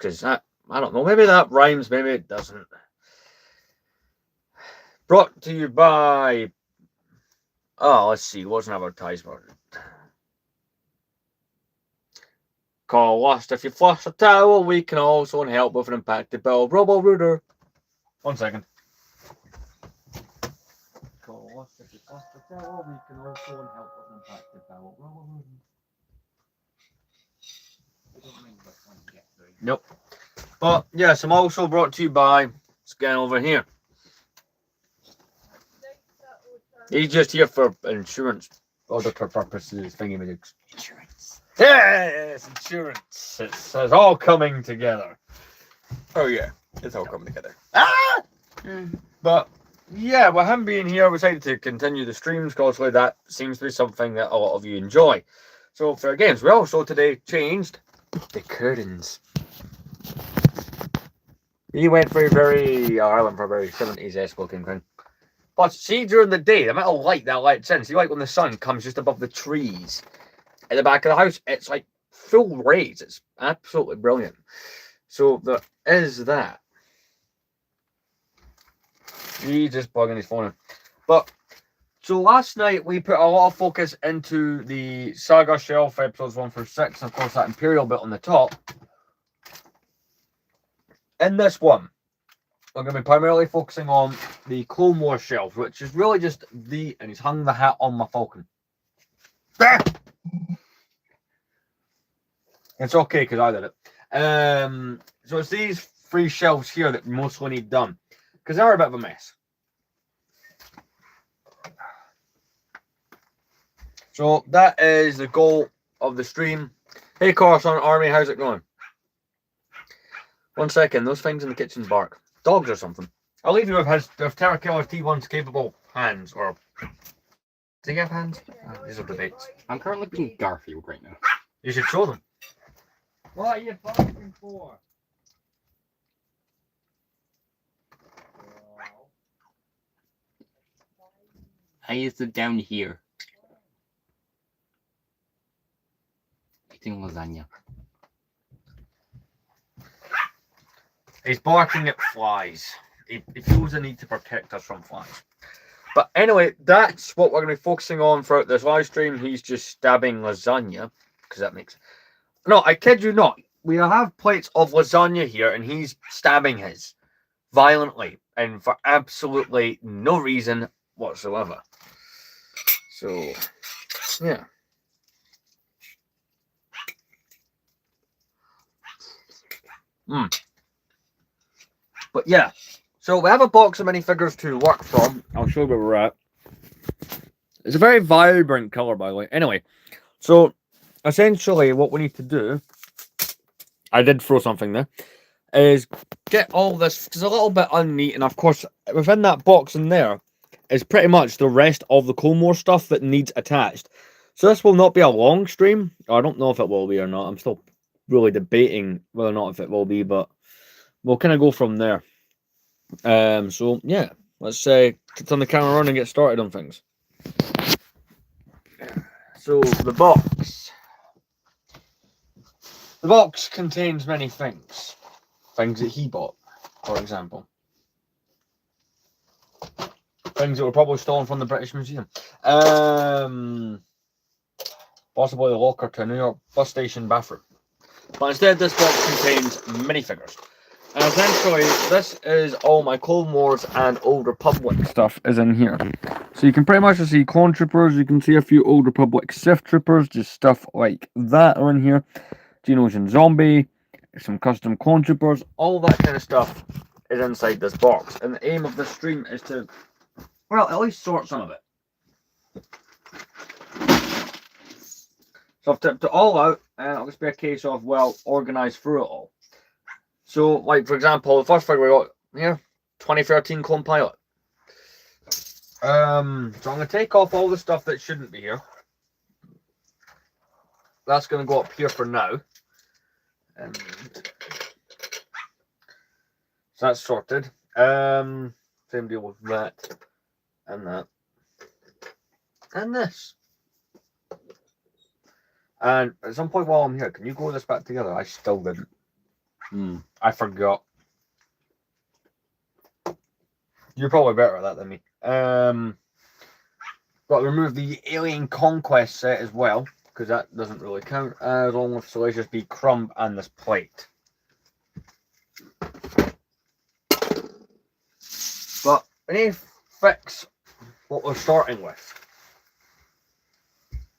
because I don't know, maybe that rhymes, maybe it doesn't. Brought to you by, oh, let's see, what's an advertisement? Call us if you flush a towel. We can also help with an impacted bowel. Robo-Rooter. 1 second. Call us if you flush a towel. We can also help with an impacted bowel. Robo-Rooter. Nope. But yes, I'm also brought to you by Scan over here. He's just here for insurance auditor purposes, thingy-majigs. Insurance. Yes, insurance. It's all coming together. Oh yeah, it's all coming together. Ah! But yeah, with him being here, I decided to continue the streams because that seems to be something that a lot of you enjoy. So for games, we also today changed the curtains. He went for a very, I went for a very 70s-esque looking thing. But see, during the day, the amount of light that lets in, see, like when the sun comes just above the trees at the back of the house, it's like full rays. It's absolutely brilliant. So there is that. He's just plugging his phone in. But so last night we put a lot of focus into the Saga shelf, episodes 1 through 6, and of course that Imperial bit on the top. In this one, we're going to be primarily focusing on the Clone Wars shelf, which is really just and he's hung the hat on my Falcon. It's okay because I did it. So it's these 3 shelves here that mostly need done because they're a bit of a mess. So that is the goal of the stream. Hey, Coruscant Army, how's it going? 1 second, those things in the kitchen bark. Dogs or something. I'll leave you with Terra Killer T1's capable hands, or does he have hands? These are debates. I'm currently being Garfield right now. You should show them. What are you barking for? I used it down here. Eating lasagna. He's barking at flies. He feels the need to protect us from flies. But anyway, that's what we're going to be focusing on throughout this live stream. He's just stabbing lasagna, because that makes... No, I kid you not. We have plates of lasagna here, and he's stabbing his violently, and for absolutely no reason whatsoever. So, yeah. But yeah, so we have a box of minifigures to work from. I'll show you where we're at. It's a very vibrant colour, by the way. Anyway, so essentially what we need to do, I did throw something there, is get all this, because it's a little bit unneat, and of course, within that box in there is pretty much the rest of the Clone Wars stuff that needs attached. So this will not be a long stream. I don't know if it will be or not. I'm still really debating whether or not if it will be, but we'll kind of go from there. So yeah, let's turn the camera on and get started on things. So the box contains many things that he bought, for example, things that were probably stolen from the British Museum, possibly a locker to a New York bus station bathroom. But instead, this box contains minifigures. And essentially, this is all my Clone Wars and Old Republic stuff is in here. So you can pretty much see clone troopers, you can see a few Old Republic Sith troopers, just stuff like that are in here. Geonosian Zombie, some custom clone troopers, all that kind of stuff is inside this box. And the aim of this stream is to, well, at least sort some of it. So I've tipped it all out, and it'll just be a case of, well, organise through it all. So, like, for example, the first figure we got here, 2013 Clone Pilot. So I'm going to take off all the stuff that shouldn't be here. That's going to go up here for now. And so that's sorted. Same deal with that. And that. And this. And at some point while I'm here, can you glue this back together? I still didn't. I forgot. You're probably better at that than me. Got to remove the Alien Conquest set as well, because that doesn't really count, along with Salacious B. Crumb and this plate. But we need to fix what we're starting with.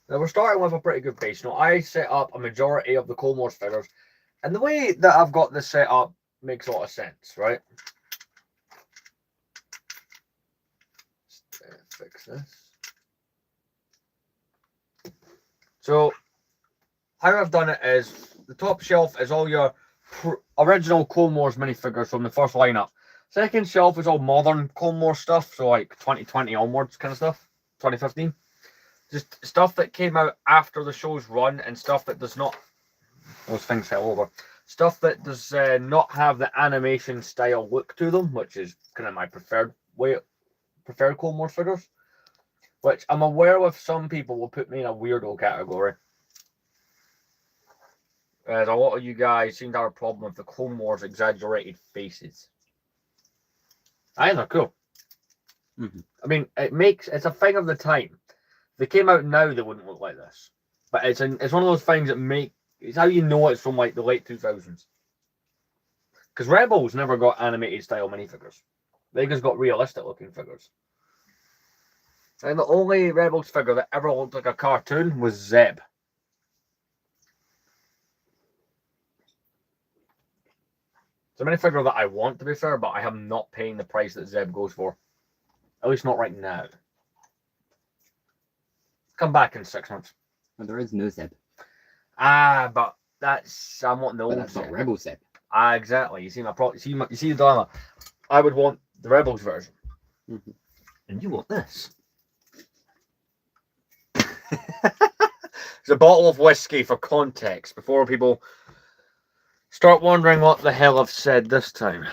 Now we're starting with a pretty good base. Now I set up a majority of the Clone Wars figures, and the way that I've got this set up makes a lot of sense, right? Let's fix this. So how I've done it is the top shelf is all your original Clone Wars minifigures from the first lineup. Second shelf is all modern Clone Wars stuff, so like 2020 onwards kind of stuff, 2015. Just stuff that came out after the show's run and stuff that does not, those things fell over, stuff that does not have the animation style look to them, which is kind of my preferred Clone Wars figures, which I'm aware with some people will put me in a weirdo category. As a lot of you guys seem to have a problem with the Clone Wars exaggerated faces. I think they're cool. I mean, it's a thing of the time. If they came out now, they wouldn't look like this. But it's one of those things that it's how you know it's from like the late 2000s. Because Rebels never got animated style minifigures. They just got realistic looking figures. And the only Rebels figure that ever looked like a cartoon was Zeb. It's a minifigure that I want, to be fair, but I am not paying the price that Zeb goes for. At least not right now. Come back in 6 months. Well, there is no Zeb. But that's I want the old. But that's not Rebel Zeb. Exactly. You see you see the dilemma. I would want the Rebels version, and you want this. It's a bottle of whiskey for context before people start wondering what the hell I've said this time.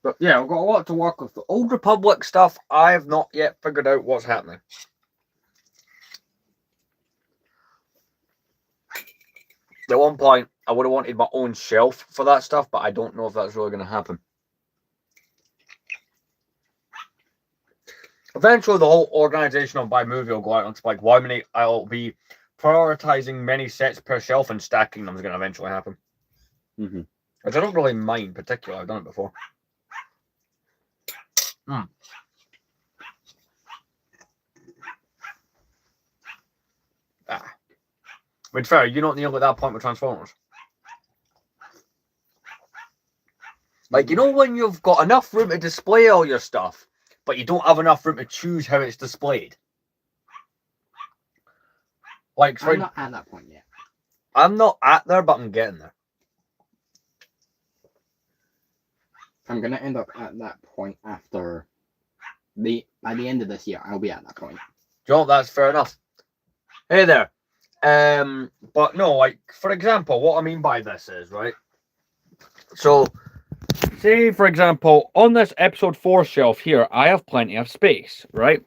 But yeah, I've got a lot to work with. The Old Republic stuff, I have not yet figured out what's happening. At one point, I would have wanted my own shelf for that stuff, but I don't know if that's really going to happen. Eventually, the whole organization of buy movie will go out onto like how many I'll be prioritizing many sets per shelf and stacking them is going to eventually happen. Which I don't really mind particularly. I've done it before. But fair, you don't kneel at that point with Transformers. Like, you know when you've got enough room to display all your stuff, but you don't have enough room to choose how it's displayed? Like, I'm not at that point yet. I'm not at there, but I'm getting there. I'm going to end up at that point after by the end of this year, I'll be at that point. Joe, that's fair enough. Hey there. But no, like, for example, what I mean by this is, right? So, say, for example, on this episode 4 shelf here, I have plenty of space, right?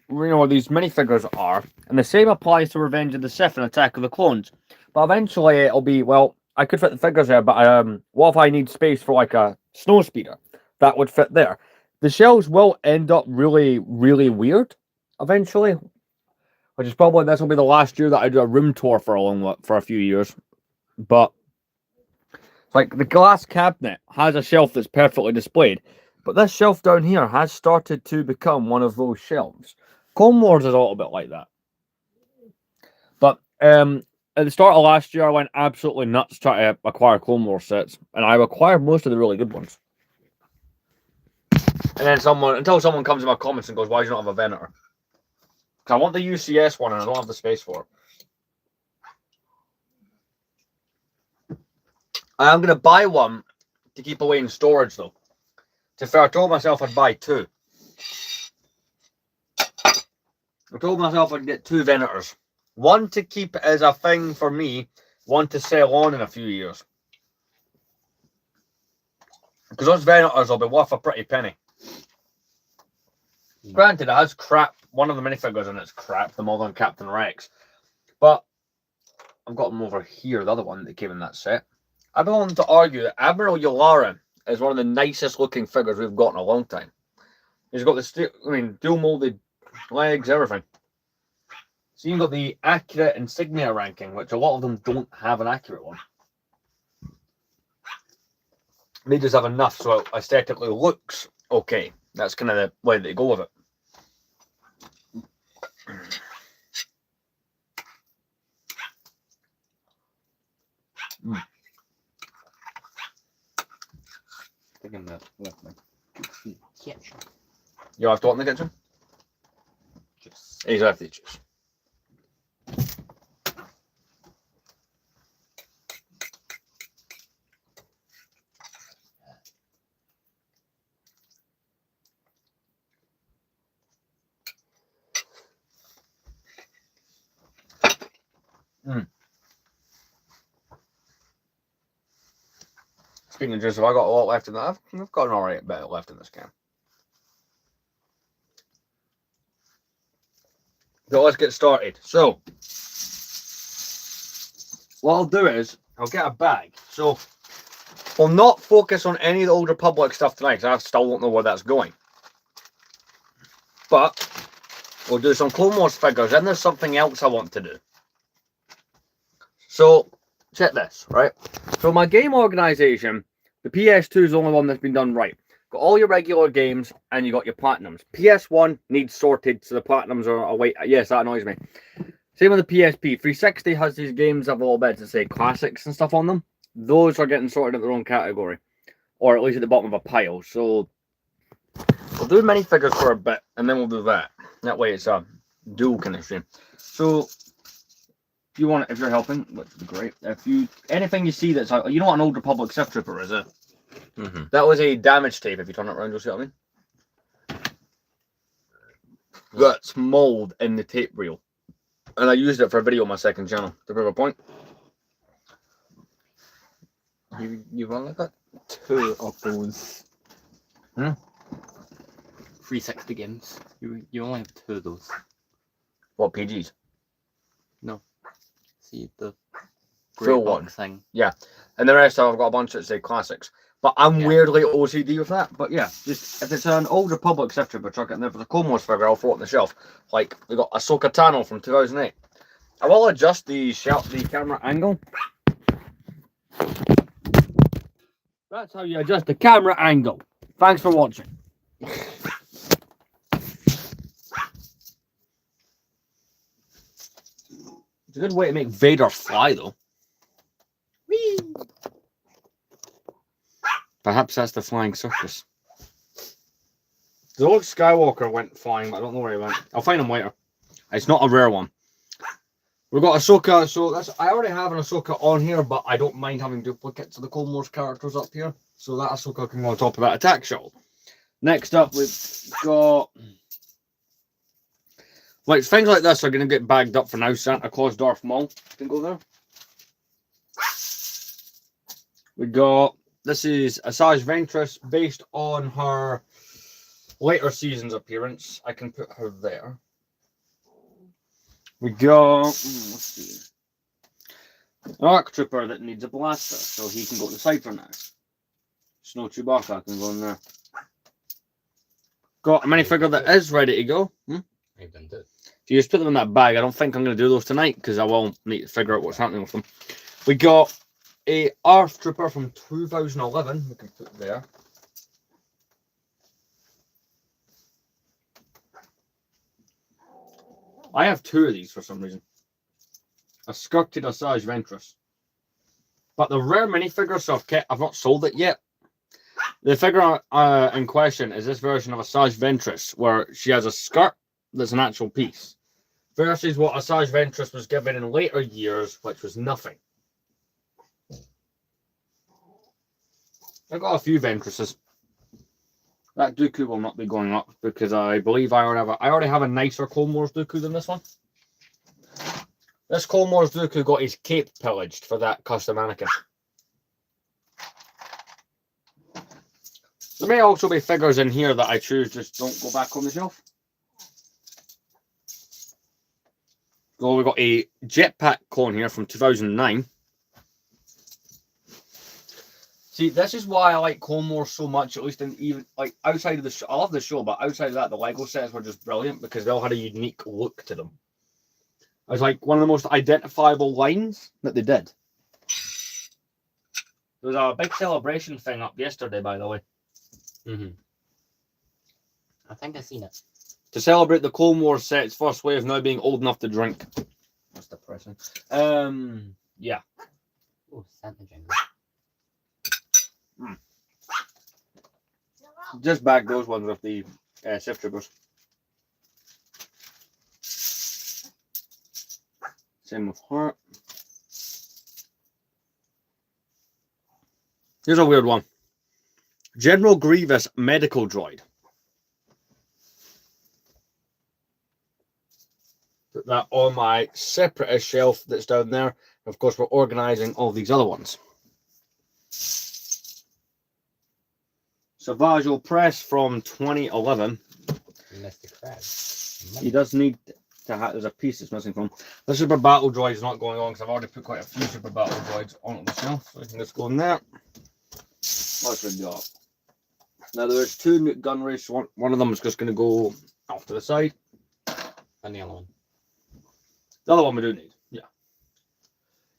You know what these minifigures are. And the same applies to Revenge of the Sith and Attack of the Clones. But eventually it'll be, well, I could fit the figures there, but what if I need space for like a snow speeder? That would fit there. The shelves will end up really, really weird eventually. Which is probably, this will be the last year that I do a room tour for a few years. But like the glass cabinet has a shelf that's perfectly displayed. But this shelf down here has started to become one of those shelves. Clone Wars is a little bit like that. But at the start of last year, I went absolutely nuts trying to acquire Clone Wars sets. And I acquired most of the really good ones. And then until someone comes in my comments and goes, why do you not have a Venator? Because I want the UCS one and I don't have the space for it. I'm going to buy one to keep away in storage, though. To fair, I told myself I'd buy 2. I told myself I'd get 2 Venators. One to keep as a thing for me, one to sell on in a few years. Because those Venators will be worth a pretty penny. Granted, it has crap. One of the minifigures in it's crap, the modern Captain Rex. But I've got them over here, the other one that came in that set. I've been willing to argue that Admiral Yularen is one of the nicest looking figures we've got in a long time. He's got the dual molded legs, everything. So you've got the accurate insignia ranking, which a lot of them don't have an accurate one. They just have enough so it aesthetically looks okay. That's kind of the way they go with it. Thinking that left my kitchen. You have to what in the kitchen? Just He's left the juice. Speaking of juice, have I got a lot left in that? I've got an alright bit left in this can. So let's get started. So, what I'll do is, I'll get a bag. So, we'll not focus on any of the Old Republic stuff tonight, because I still don't know where that's going. But, we'll do some Clone Wars figures, and there's something else I want to do. So, check this, right? So, my game organization, the PS2 is the only one that's been done right. Got all your regular games, and you got your platinums. PS1 needs sorted, so the platinums are away. Yes, that annoys me. Same with the PSP. 360 has these games of a little bit to say classics and stuff on them. Those are getting sorted in their own category, or at least at the bottom of a pile. So we'll do minifigures for a bit, and then we'll do that. That way, it's a dual kind of stream. So if you want, if you're helping, which would be great. If you anything you see that's you know what an Old Republic Sith Trooper is, it? Mm-hmm. That was a damage tape. If you turn it around, you'll see what I mean. That's mold in the tape reel, and I used it for a video on my second channel to prove a point. You've only got 2 of those. 360 games. You only have 2 of those. What PGs? No. See the Full grey one box thing. Yeah, and the rest I've got a bunch that say classics. But I'm weirdly OCD with that. But yeah, just if it's an Old Republic Sith Trooper, chuck it in there. If it's a Clone Wars figure, I'll throw it on the shelf. Like we got Ahsoka Tano from 2008. I will adjust the camera angle. That's how you adjust the camera angle. Thanks for watching. It's a good way to make Vader fly, though. Whee! Perhaps that's the flying circus. The Luke Skywalker went flying, but I don't know where he went. I'll find him later. It's not a rare one. We've got Ahsoka, so I already have an Ahsoka on here, but I don't mind having duplicates of the Clone Wars characters up here. So that Ahsoka can go on top of that attack shot. Next up, we've got... Like, things like this are going to get bagged up for now. Santa Claus Darth Maul can go there. We got... This is Asajj Ventress, based on her later season's appearance. I can put her there. We got... let's see. An ARC Trooper that needs a blaster, so he can go to the side for now. Snow Chewbacca can go in there. Got a minifigure that is ready to go. I've done it. So you just put them in that bag. I don't think I'm going to do those tonight because I will need to figure out what's happening with them. We got a ARC Trooper from 2011. We can put there. I have 2 of these for some reason. A skirted Asajj Ventress. But the rare minifigure, so I've not sold it yet. The figure in question is this version of Asajj Ventress, where she has a skirt that's an actual piece, versus what Asajj Ventress was given in later years, which was nothing. I've got a few Ventresses. That Dooku will not be going up because I believe I already have a nicer Clone Wars Dooku than this one. This Clone Wars Dooku got his cape pillaged for that custom Anakin. There may also be figures in here that I choose just don't go back on the shelf. So we've got a jetpack clone here from 2009. See, this is why I like Clone Wars so much, at least in even, like, outside of the show. I love the show, but outside of that, the Lego sets were just brilliant because they all had a unique look to them. It was like one of the most identifiable lines that they did. There was a big celebration thing up yesterday, by the way. I think I've seen it. To celebrate the Clone Wars set's first wave now being old enough to drink. That's depressing. Yeah. Oh, Santa jingle. Just bag those ones with the Sith Troopers. Same with her. Here's a weird one. General Grievous medical droid. Put that on my separatist shelf that's down there. Of course, we're organising all these other ones. Savage Press from 2011. Mr. Krabs. He does need to have. There's a piece that's missing from. The Super Battle Droid is not going on because I've already put quite a few Super Battle Droids onto the shelf, so I can just go in there. Let's read up. Now there's two gun race. One of them is just going to go off to the side, And the other one. the other one we do need. Yeah.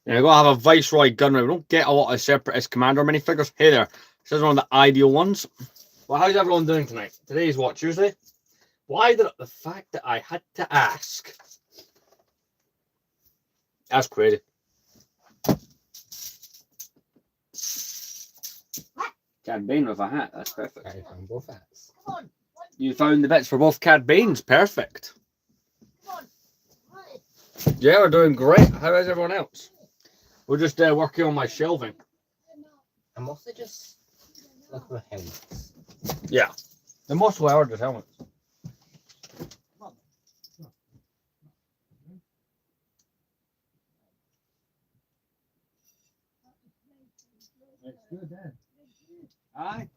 Yeah, we're gonna have a Viceroy gun race. We don't get a lot of Separatist Commander minifigures. Hey there. This is one of the ideal ones. Well, how's everyone doing tonight? Today's what, Tuesday? Why did the fact that I had to ask? That's crazy. Cad Bane with a hat. That's perfect. I found both hats. You found the bits for both Cad Banes. Perfect. Yeah, we're doing great. How is everyone else? We're just working on my shelving. I'm also just looking for helmets. Yeah. The most are just helmets. It's good, then. Aye.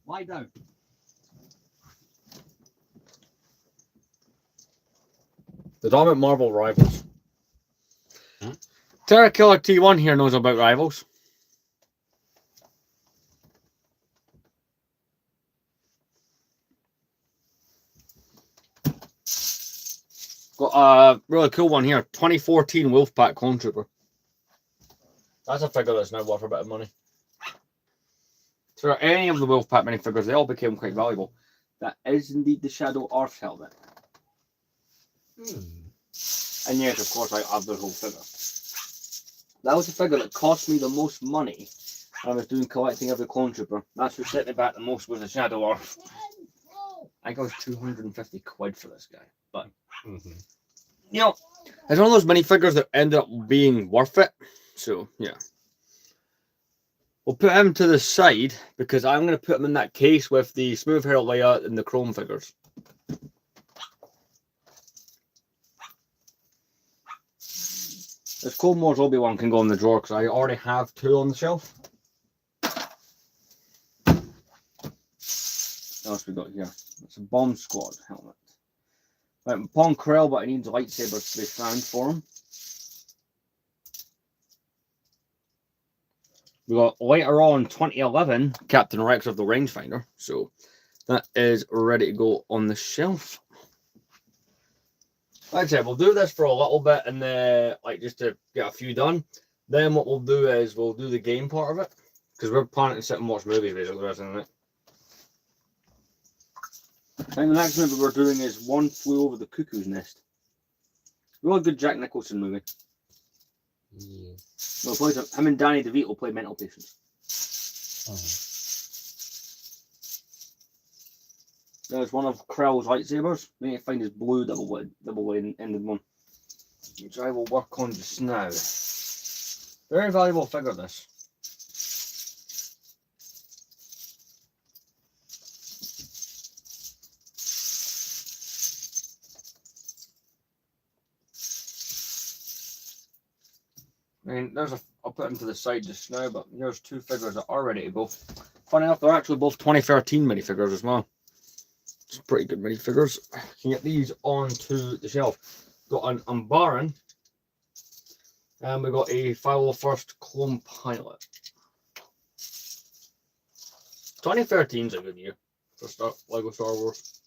Lie down. The dominant Marvel rivals. Terra Killer T1 here knows about rivals. Got a really cool one here. 2014 Wolfpack Clone Trooper. That's a figure that's now worth a bit of money. So any of the Wolfpack minifigures, they all became quite valuable. That is indeed the Shadow Earth helmet. And yes, of course, I have the whole figure. That was the figure that cost me the most money when I was doing collecting every Clone Trooper. That's what set me back the most was the Shadow Earth. I got 250 quid for this guy. But, you know, it's one of those minifigures that ended up being worth it. So, yeah. We'll put him to the side because I'm going to put him in that case with the Smooth Hair Leia and the Chrome figures. This Clone Wars Obi-Wan can go in the drawer because I already have two on the shelf. What else we got here? It's a Bomb Squad helmet. Right, Pong Krell, but he needs lightsabers to be found for him. We got later on 2011 Captain Rex of the Rangefinder, so that is ready to go on the shelf. Like I said, we'll do this for a little bit and like just to get a few done. Then what we'll do is we'll do the game part of it because we're planning to sit and watch movies basically, isn't it? I think the next movie we're doing is One Flew Over the Cuckoo's Nest. Really good Jack Nicholson movie. Yeah. Him and Danny DeVito play mental patients. There's one of Krell's lightsabers. We need to find his blue double-ended one, which I will work on just now. Very valuable figure, this. I mean, I'll put them to the side just now, but here's two figures that are ready to go. Funny enough, they're actually both 2013 minifigures as well. It's pretty good minifigures. You can get these onto the shelf. Got an Umbaran, and we got a Final First Clone Pilot. 2013 is a good year for Lego Star Wars.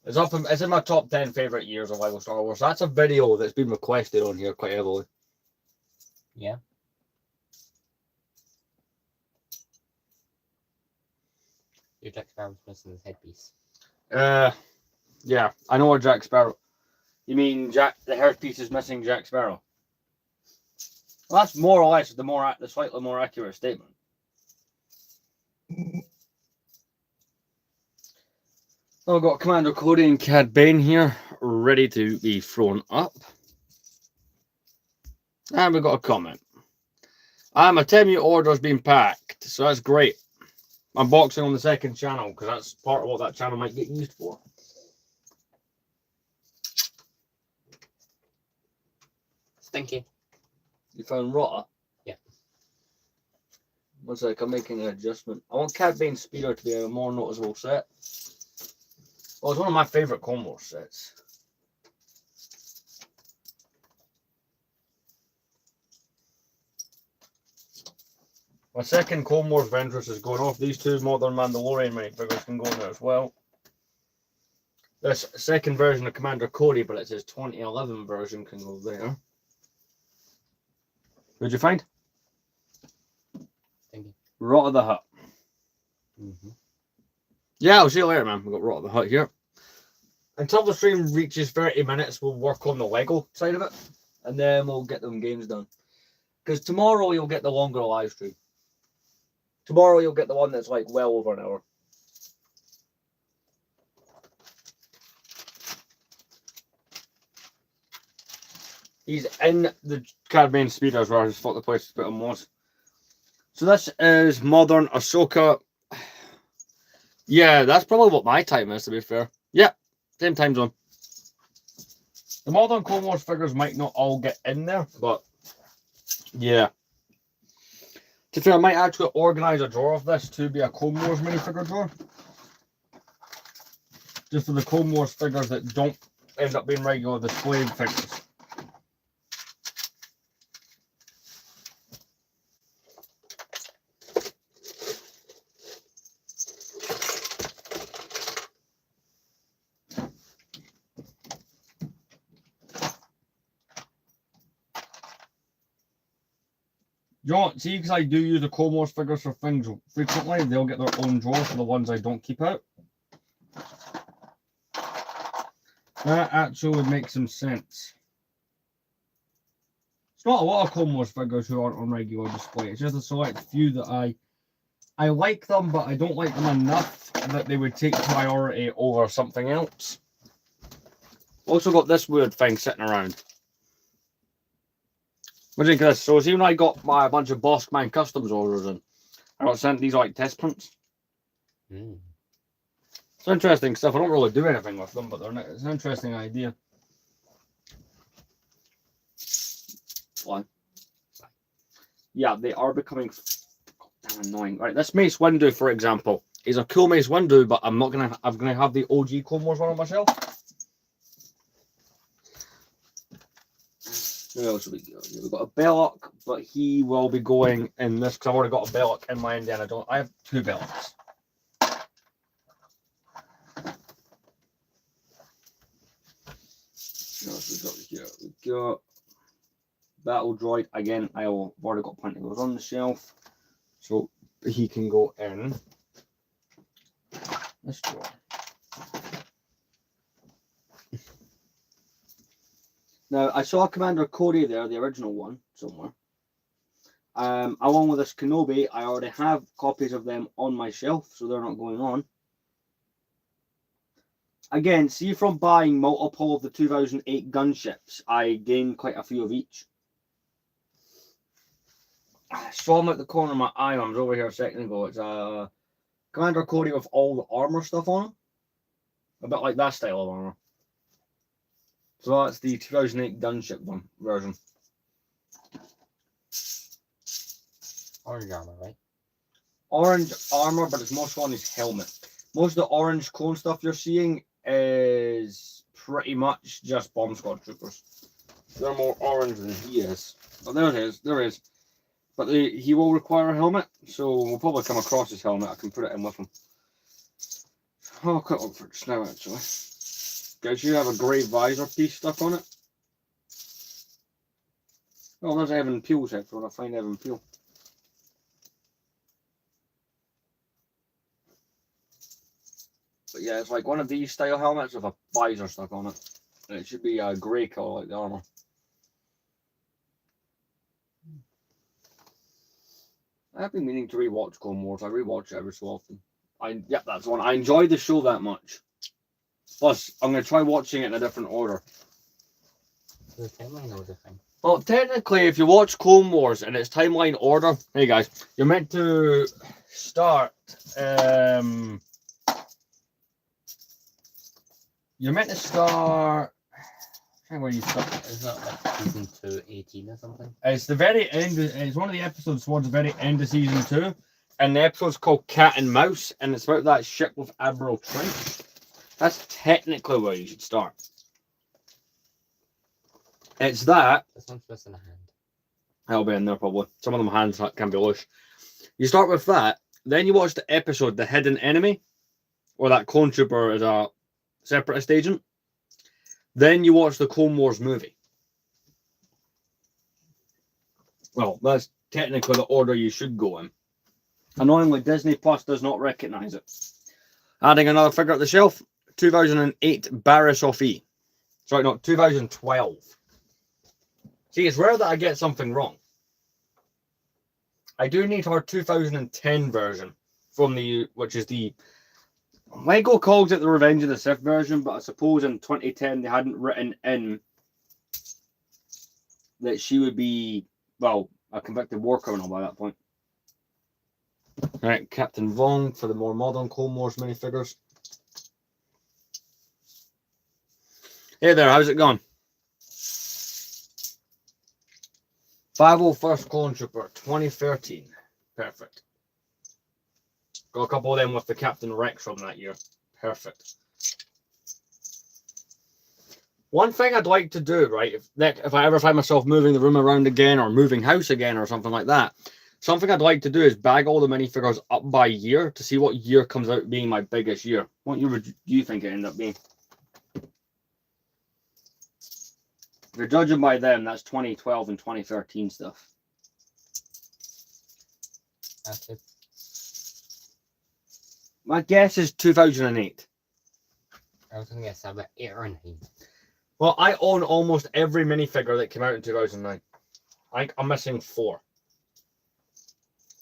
It's in my top 10 favourite years of Lego Star Wars. That's a video that's been requested on here quite heavily. Yeah. Your Jack Sparrow's missing his headpiece. Yeah, I know a Jack Sparrow. You mean the headpiece is missing Jack Sparrow? Well, that's more or less the slightly more accurate statement. I've got Commander Cody and Cad Bane here, ready to be thrown up. And we've got a comment. My Temu order's been packed, so that's great. Unboxing on the second channel, because that's part of what that channel might get used for. Stinky. You found Rotter? Yeah. One sec, I'm making an adjustment. I want Cad Bane's Speeder to be a more noticeable set. Well, it's one of my favourite Clone Wars sets. My second Clone Wars Ventress is going off. These two Modern Mandalorian minifigures can go in there as well. This second version of Commander Cody, but it's his 2011 version, can go there. Who'd you find? Thank you. Rot of the Hut. Yeah, I'll see you later, man. We've got Rot of the Hut here. Until the stream reaches 30 minutes, we'll work on the Lego side of it. And then we'll get them games done. Because tomorrow you'll get the longer live stream. Tomorrow you'll get the one that's like well over an hour. He's in the Cad Bane Speeders where I just thought the place was a bit of moss. So this is Modern Ahsoka. Yeah, that's probably what my time is, to be fair. Yeah, same time zone. The Modern Clone Wars figures might not all get in there, but yeah. To be fair, I might actually organise a drawer of this to be a Clone Wars minifigure drawer. Just for the Clone Wars figures that don't end up being regular displayed figures. John, see, because I do use the Clone Wars figures for things frequently, they'll get their own drawers for the ones I don't keep out. That actually would make some sense. It's not a lot of Clone Wars figures who aren't on regular display. It's just a select few that I like them, but I don't like them enough that they would take priority over something else. Also got this weird thing sitting around. What do you think of this? So, see when I got my bunch of Boskman Customs orders in, I got sent these like test prints. It's interesting stuff. I don't really do anything with them, but it's an interesting idea. Why? Yeah, they are becoming damn annoying. Right, this Mace Windu, for example, is a cool Mace Windu, but I'm gonna have the OG Clone Wars one on myself. Who else have we got? We've got a Belloc, but he will be going in this because I've already got a Belloc in my Indiana Jones. I have two Bellocs. What else we got here? We got Battle Droid again. I've already got plenty of those on the shelf, so he can go in this drawer. Now, I saw Commander Cody there, the original one, somewhere. Along with this Kenobi, I already have copies of them on my shelf, so they're not going on. Again, see from buying multiple of the 2008 gunships, I gained quite a few of each. I saw them at the corner of my eye. I was over here a second ago. It's Commander Cody with all the armor stuff on him. A bit like that style of armor. So that's the 2008 gunship one version. Orange armor, right? Orange armor, but it's mostly on his helmet. Most of the orange clone stuff you're seeing is pretty much just bomb squad troopers. They're more orange than he is. Oh, there it is. There it is. But he will require a helmet, so we'll probably come across his helmet. I can put it in with him. Oh, I'll quick look for it just now, actually. Guys, you have a grey visor piece stuck on it. Oh, there's Evan Peel's head. I'll find Evan Peel. But yeah, it's like one of these style helmets with a visor stuck on it. And it should be a grey colour like the armour. I've been meaning to rewatch Clone Wars. I rewatch it every so often. Yep, that's one. I enjoy the show that much. Plus, I'm going to try watching it in a different order. The timeline order thing. Well, technically, if you watch Clone Wars in its timeline order, hey guys, you're meant to start. You're meant to start. Where you start? Is that like season 2, 18 or something? It's the very end. It's one of the episodes towards the very end of season 2, and the episode's called Cat and Mouse, and it's about that ship with Admiral Trench. That's technically where you should start. It's that. This one's missing a hand. That'll be in there probably. Some of them hands can be loose. You start with that, then you watch the episode, The Hidden Enemy, where that clone trooper is a separatist agent. Then you watch the Clone Wars movie. Well, that's technically the order you should go in. Annoyingly, Disney Plus does not recognise it. Adding another figure at the shelf, 2008 Barriss of E. Sorry, no, 2012. See, it's rare that I get something wrong. I do need her 2010 version from which is the Lego calls it the Revenge of the Sith version, but I suppose in 2010 they hadn't written in that she would be, well, a convicted war criminal by that point. Alright, Captain Vong for the more modern Clone Wars minifigures. Hey there, how's it going? 501st Clone Trooper, 2013. Perfect. Got a couple of them with the Captain Rex from that year. Perfect. One thing I'd like to do, right, if I ever find myself moving the room around again or moving house again or something like that, something I'd like to do is bag all the minifigures up by year to see what year comes out being my biggest year. What year do you think it ended up being? If you're judging by them, that's 2012 and 2013 stuff. That's it. My guess is 2008. I was going to guess about 8 or 9. Well, I own almost every minifigure that came out in 2009. I think I'm missing 4.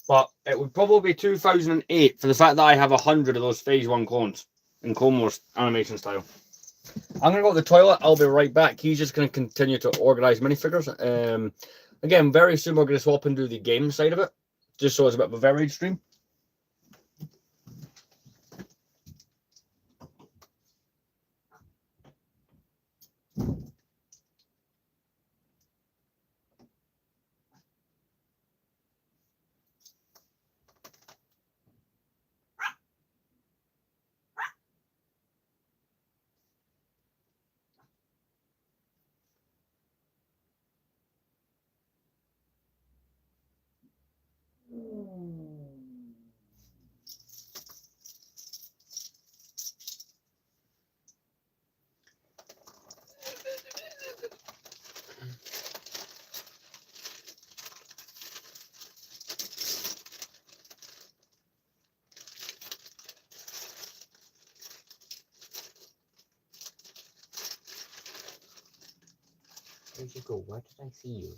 But it would probably be 2008 for the fact that I have 100 of those Phase 1 clones in Clone Wars animation style. I'm going to go to the toilet. I'll be right back. He's just going to continue to organise minifigures. Again, very soon we're going to swap and do the game side of it, just so it's a bit of a varied stream. Where'd you go? Where did I see you?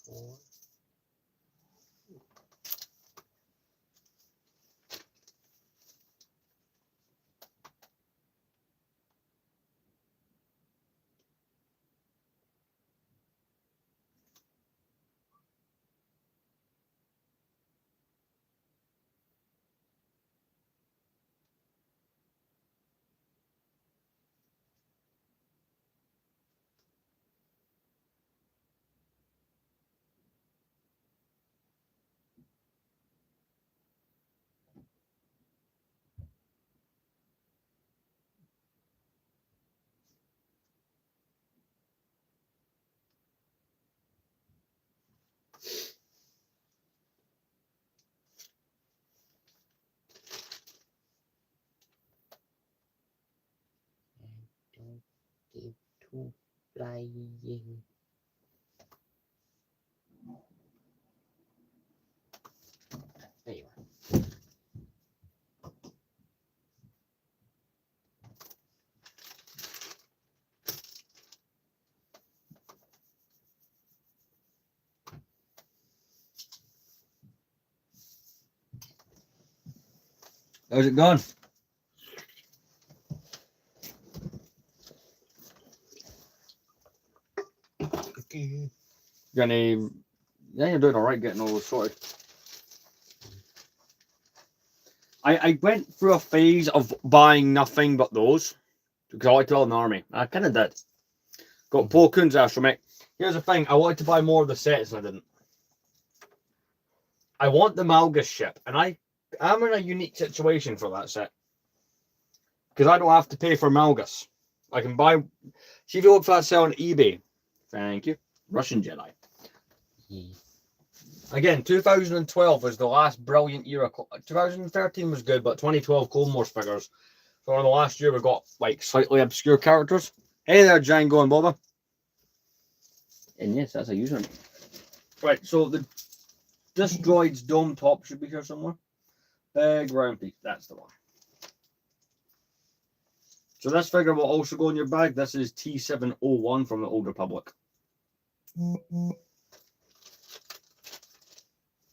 Four. There you are. How's it going? Yeah, you're doing all right getting all those sorted. I went through a phase of buying nothing but those because I like to build an army. I kind of did. Got Plo Koon's astromech. Here's the thing: I wanted to buy more of the sets, and I didn't. I want the Malgus ship, and I'm in a unique situation for that set because I don't have to pay for Malgus. I can buy. See if you look for that sale on eBay. Thank you, Russian Jedi. Again, 2012 was the last brilliant year. 2013 was good, but 2012 Clone Wars figures. So in the last year, we got like slightly obscure characters. Hey there, Django and Boba. And yes, that's a username. Right, so this droid's dome top should be here somewhere. Big round piece, that's the one. So this figure will also go in your bag. This is T701 from the Old Republic.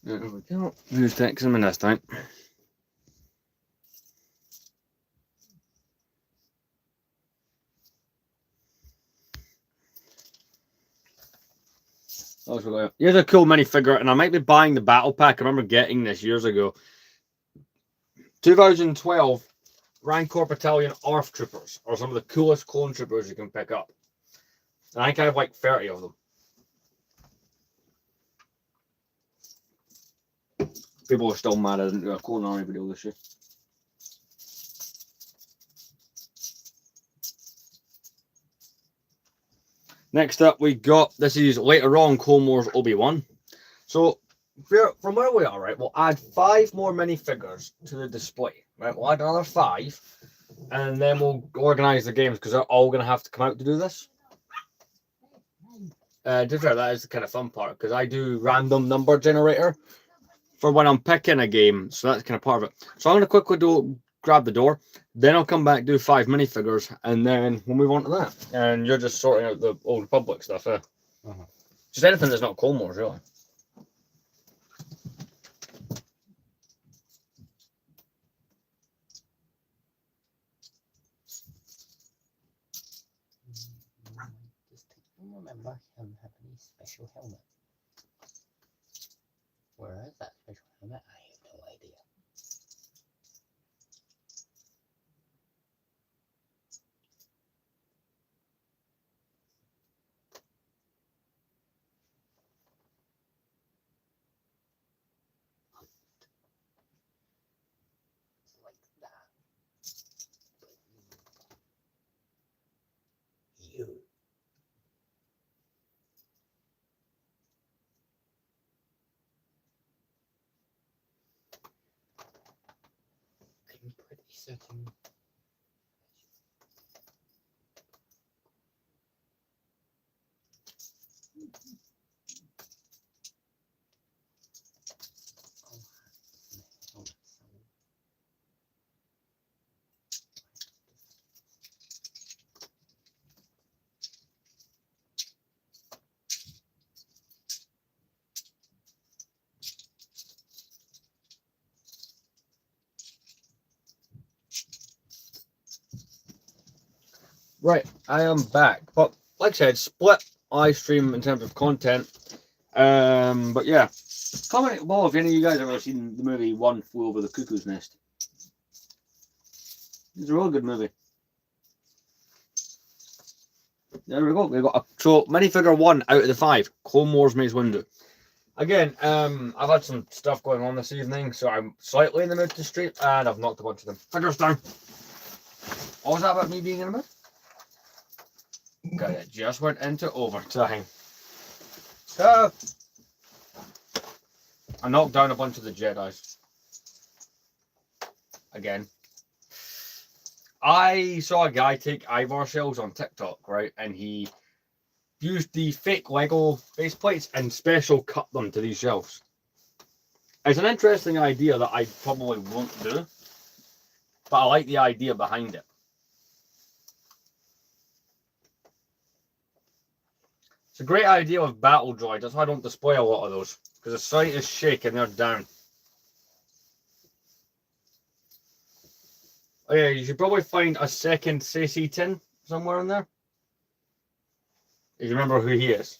There we go. Who's texting him in this time? Here's a cool minifigure, and I might be buying the battle pack. I remember getting this years ago. 2012 Rancor Battalion ARF Troopers are some of the coolest clone troopers you can pick up. And I think I have like 30 of them. People are still mad I didn't do a clone army video this year. Next up, we got, this is later on Clone Wars Obi-Wan. So, from where we are, right, we'll add 5 more minifigures to the display. Right, we'll add another 5, and then we'll organise the games because they're all going to have to come out to do this. To be fair, that is the kind of fun part because I do random number generator for when I'm picking a game, so that's kind of part of it. So I'm going to quickly grab the door, then I'll come back, do 5 minifigures, and then we'll move on to that. And you're just sorting out the Old Republic stuff, eh? Just anything that's not Clone Wars, really. Just don't remember him having a special helmet. Where is that special helmet? I have no idea. Like that. You. I'm pretty certain. Right, I am back. But like I said, split live stream in terms of content. But yeah, comment below if any of you guys have ever seen the movie One Flew Over the Cuckoo's Nest. It's a really good movie. There we go. We got so minifigure 1 out of the 5. Clone Wars Maze Windu. Again, I've had some stuff going on this evening, so I'm slightly in the mood to stream, and I've knocked a bunch of them figures down. What was that about me being in the mood? Okay, it just went into overtime. So, I knocked down a bunch of the Jedis. Again. I saw a guy take Ivar shells on TikTok, right? And he used the fake Lego face plates and special cut them to these shelves. It's an interesting idea that I probably won't do, but I like the idea behind it. It's a great idea with battle droids. That's why I don't display a lot of those, because the slightest shake and they're down. Oh yeah, you should probably find a second CC tin somewhere in there. If you remember who he is.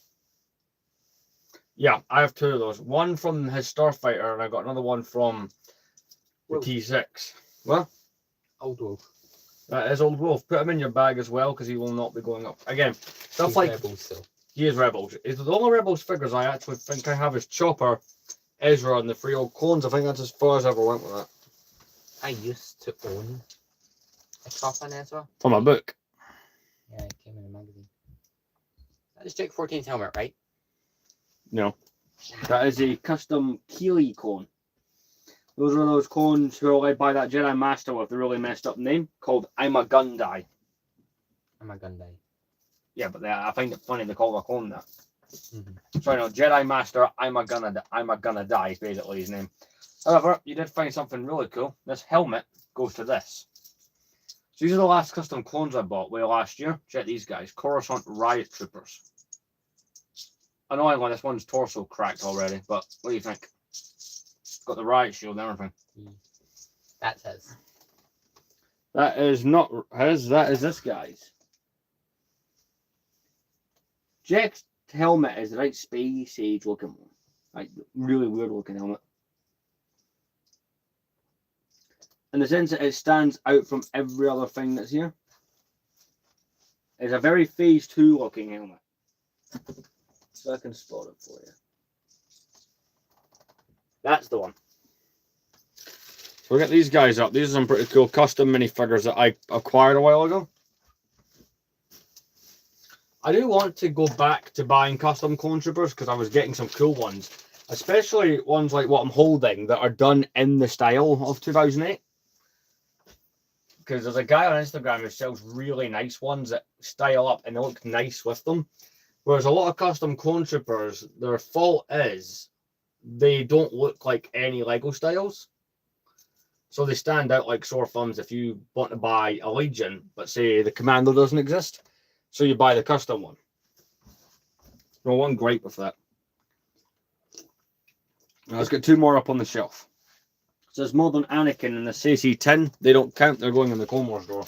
Yeah, I have 2 of those. One from his Starfighter, and I got another one from the T6. What? Old Wolf. That is Old Wolf. Put him in your bag as well, because he will not be going up. Again, stuff He's like... Rebels still. He is Rebels. It's the only Rebels figures I actually think I have is Chopper, Ezra, and the 3 old clones. I think that's as far as I ever went with that. I used to own a Chopper and Ezra. From a book. Yeah, it came in a magazine. That is Jake 14's helmet, right? No. That is a custom Keeley clone. Those are those clones who are led by that Jedi Master with the really messed up name called I'm a Gundai. I'm a Gundai. Yeah, but I find it funny they call the clone that. Mm-hmm. Sorry, no, Jedi Master I'm a gonna die is basically his name. However, you did find something really cool. This helmet goes to this. So these are the last custom clones I bought way last year. Check these guys. Coruscant Riot Troopers. Annoyingly, this one's torso cracked already, but what do you think? It's got the riot shield and everything. That's his. That is not his, that is this guy's. Jack's helmet is the right space age looking one. Like, really weird looking helmet. In the sense that it stands out from every other thing that's here. It's a very phase 2 looking helmet. So I can spot it for you. That's the one. So we get these guys up. These are some pretty cool custom minifigures that I acquired a while ago. I do want to go back to buying custom clone troopers because I was getting some cool ones. Especially ones like what I'm holding that are done in the style of 2008. Because there's a guy on Instagram who sells really nice ones that style up and they look nice with them. Whereas a lot of custom clone troopers, their fault is they don't look like any Lego styles. So they stand out like sore thumbs if you want to buy a Legion, but say the Commando doesn't exist. So you buy the custom one. No one gripe with that. Now let's get 2 more up on the shelf. So there's Modern Anakin and the CC 10. They don't count, they're going in the Clone Wars drawer.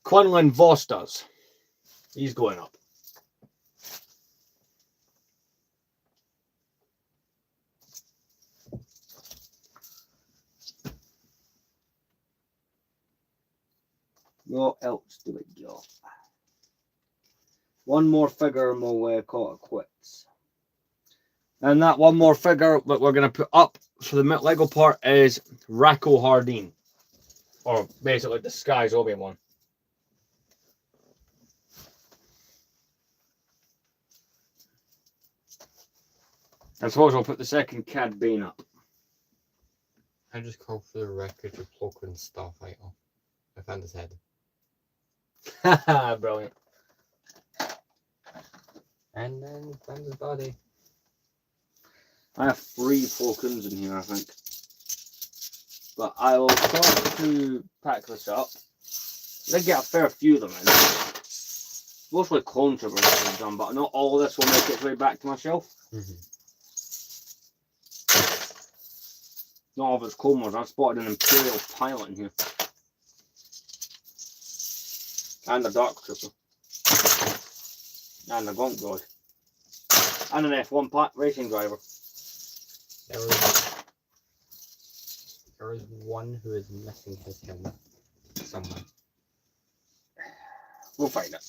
Quinlan Voss does. He's going up. What else do we got? One more figure and we'll call it quits. And that one more figure that we're going to put up for the Lego part is Racco Hardeen. Or basically disguise Obi-Wan. I suppose we'll put the second Cad Bane up. I just called for the record of Plo Koon Starfighter. I found his head. Haha, brilliant. And then found his body. I have 3 Plo Koons in here, I think. But I will start to pack this up. I did get a fair few of them in. Mostly clone troopers I've done, but not all of this will make its way back to my shelf. Not all of it's Clone Wars. I've spotted an Imperial pilot in here. And a Dark Trooper. And a Gonk Droid. And an F1 racing driver. There is one who is missing his helmet somewhere. We'll find it.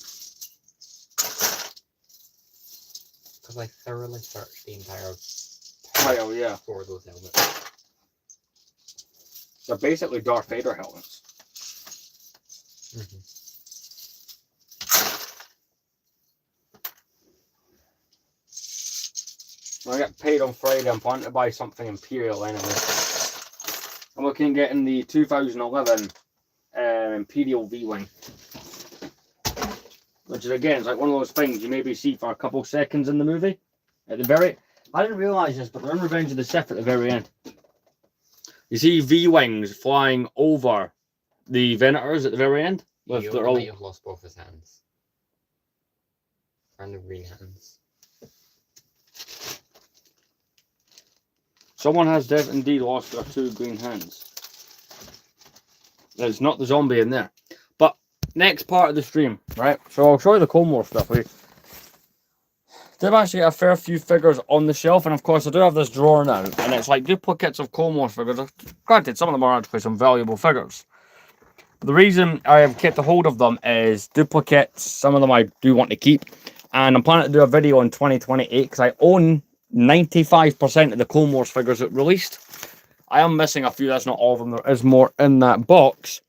Because I thoroughly searched the entire pile, yeah, for those helmets. They're basically Darth Vader helmets. When I get paid on Friday, I'm planning to buy something Imperial anyway. I'm looking at getting the 2011 Imperial V-Wing. which is again, it's like one of those things you maybe see for a couple seconds in the movie. At the very, I didn't realise this, but they're in Revenge of the Sith at the very end. You see V-wings flying over the Venators at the very end. With You their all... might have lost both his hands. Random green hands. Someone has indeed lost their 2 green hands. There's not the zombie in there. But next part of the stream, right? So I'll show you the Clone Wars stuff. We did actually get a fair few figures on the shelf, and of course I do have this drawer now, and it's like duplicates of Clone Wars figures. Granted, some of them are actually some valuable figures. But the reason I have kept a hold of them is duplicates. Some of them I do want to keep, and I'm planning to do a video in 2028 because I own 95% of the Clone Wars figures that released. I am missing a few, that's not all of them. There is more in that box,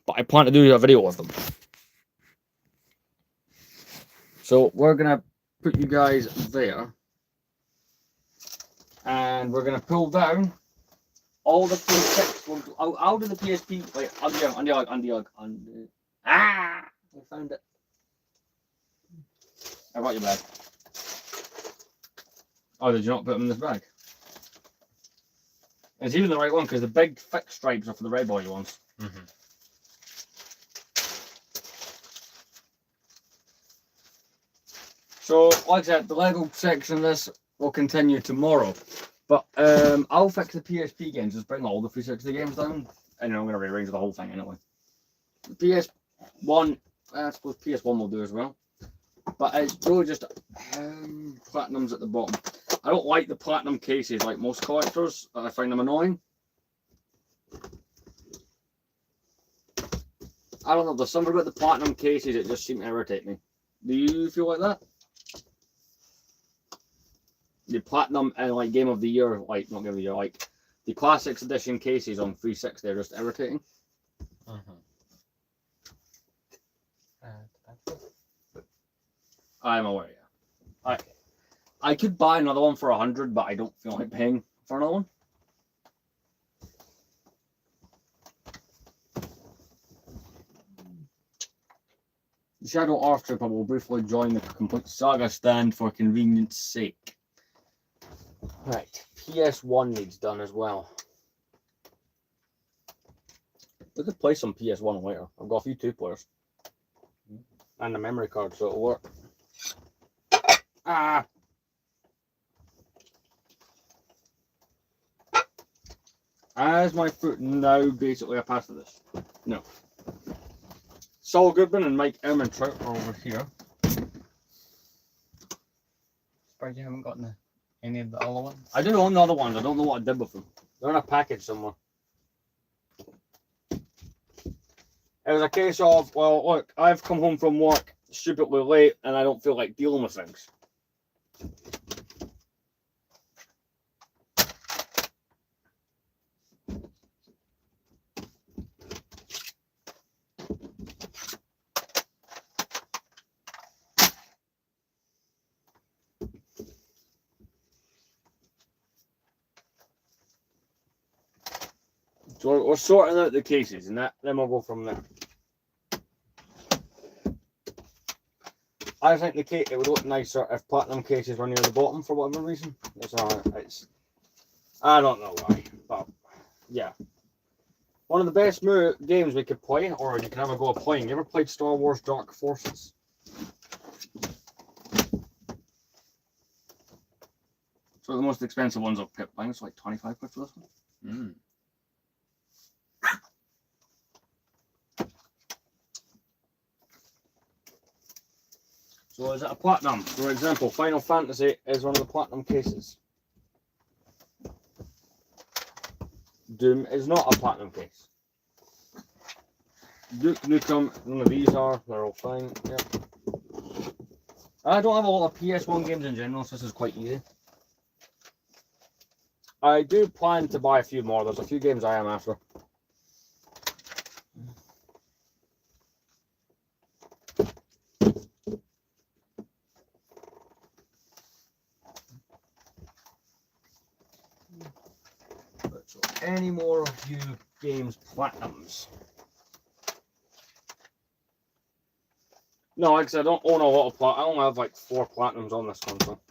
but I plan to do a video of them. So we're going to put you guys there. And we're going to pull down all the PS6. I'll do the PSP. Wait, under. Ah! I found it. I got your bag. Oh, did you not put them in this bag? It's even the right one because the big thick stripes are for the red boy ones. Mm-hmm. So, like I said, the Lego section of this will continue tomorrow. But I'll fix the PSP games, just bring all the 360 games down. And I'm going to rearrange the whole thing anyway. The PS1, I suppose PS1 will do as well. But it's really just platinums at the bottom. I don't like the platinum cases like most collectors. I find them annoying. I don't know, there's something about the platinum cases that just seem to irritate me. Do you feel like that? The platinum and like Game of the Year, like not Game of the Year, like the Classics Edition cases on 360 are just irritating. I'm aware, yeah. I could buy another one for 100, but I don't feel like paying for another one. The Shadow Earth Trooper will briefly join the complete saga stand for convenience sake. Right, PS1 needs done as well. We could play some PS1 later. I've got a few 2-players. And a memory card, so it'll work. Ah! As my foot now basically a pass to this? No. Saul Goodman and Mike Ehrmantraut are over here. Surprised you haven't gotten any of the other ones? I do own the other ones. I don't know what I did with them. They're in a package somewhere. It was a case of, well, look, I've come home from work stupidly late and I don't feel like dealing with things. So we're sorting out the cases and then we'll go from there. I think it would look nicer if platinum cases were near the bottom for whatever reason. I don't know why, but yeah. One of the best games we could play, or you can have a go at playing. You ever played Star Wars Dark Forces? So the most expensive ones I've kept buying, it's like 25 quid for this one. So is it a platinum? For example, Final Fantasy is one of the platinum cases. Doom is not a platinum case. Duke Nukem, none of these are. They're all fine. Yep. I don't have a lot of PS1 games in general, so this is quite easy. I do plan to buy a few more. There's a few games I am after. So any more of you games platinums? No, like I said, I don't own a lot of I only have like 4 platinums on this console.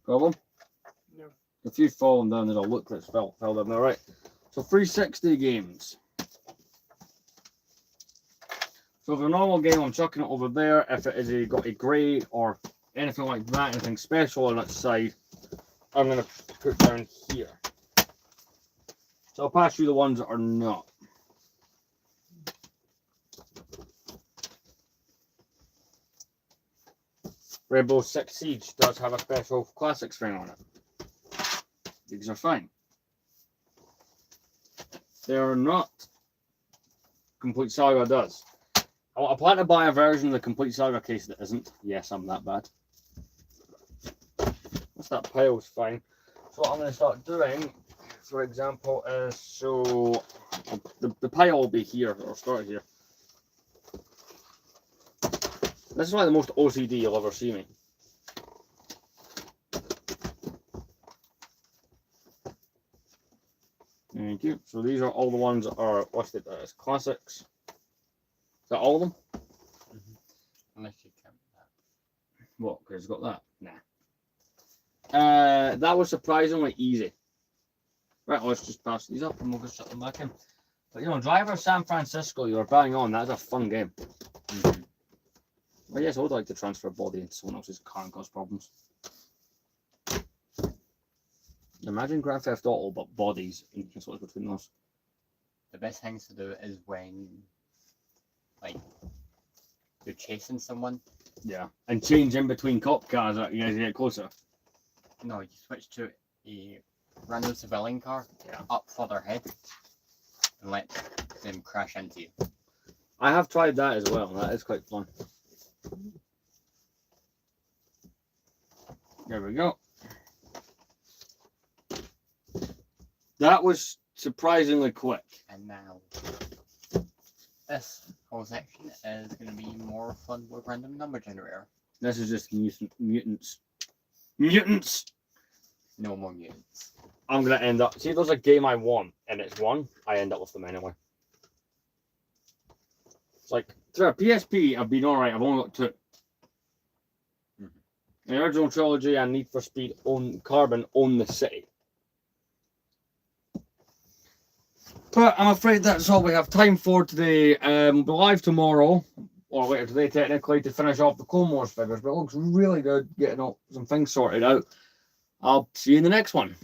Problem? No. If you've fallen down, there's a look that's fell down there, right? So 360 games. So for a normal game, I'm chucking it over there. If it is got a grey or anything like that, anything special on its side, I'm going to put down here. So I'll pass you the ones that are not. Rainbow Six Siege does have a special classic string on it. These are fine. They are not. Complete Saga does. I plan to buy a version of the Complete Saga case that isn't. Yes, I'm that bad. What's that pile's fine. So what I'm going to start doing, for example, is so the pile will be here, or start here. This is like the most OCD you'll ever see me. Thank you. So these are all the ones that are listed as classics. Is that all of them? Mm-hmm. Unless you count that. What? Because it's got that? Nah. That was surprisingly easy. Right, let's just pass these up and we'll just shut them back in. But you know, Driver San Francisco, you were bang on. That's a fun game. Mm-hmm. Well, yes, I would like to transfer a body into someone else's car and cause problems. Imagine Grand Theft Auto, but bodies, and you can switch between those. The best things to do is when, like, you're chasing someone. Yeah, and change in between cop cars as you guys get closer. No, you switch to a random civilian car, Yeah, up for their head, and let them crash into you. I have tried that as well. That is quite fun. There we go. That was surprisingly quick. And now, this whole section is going to be more fun with random number generator. This is just mutants. Mutants! No more mutants. I'm going to end up... See, if there's a game I want, and it's one, I end up with them anyway. It's like, through a PSP, I've been alright. I've only got 2. Mm-hmm. The original trilogy and Need for Speed Carbon own the city. But I'm afraid that's all we have time for today. We'll be live tomorrow, or later today technically, to finish off the Clone Wars figures. But it looks really good getting all some things sorted out. I'll see you in the next one.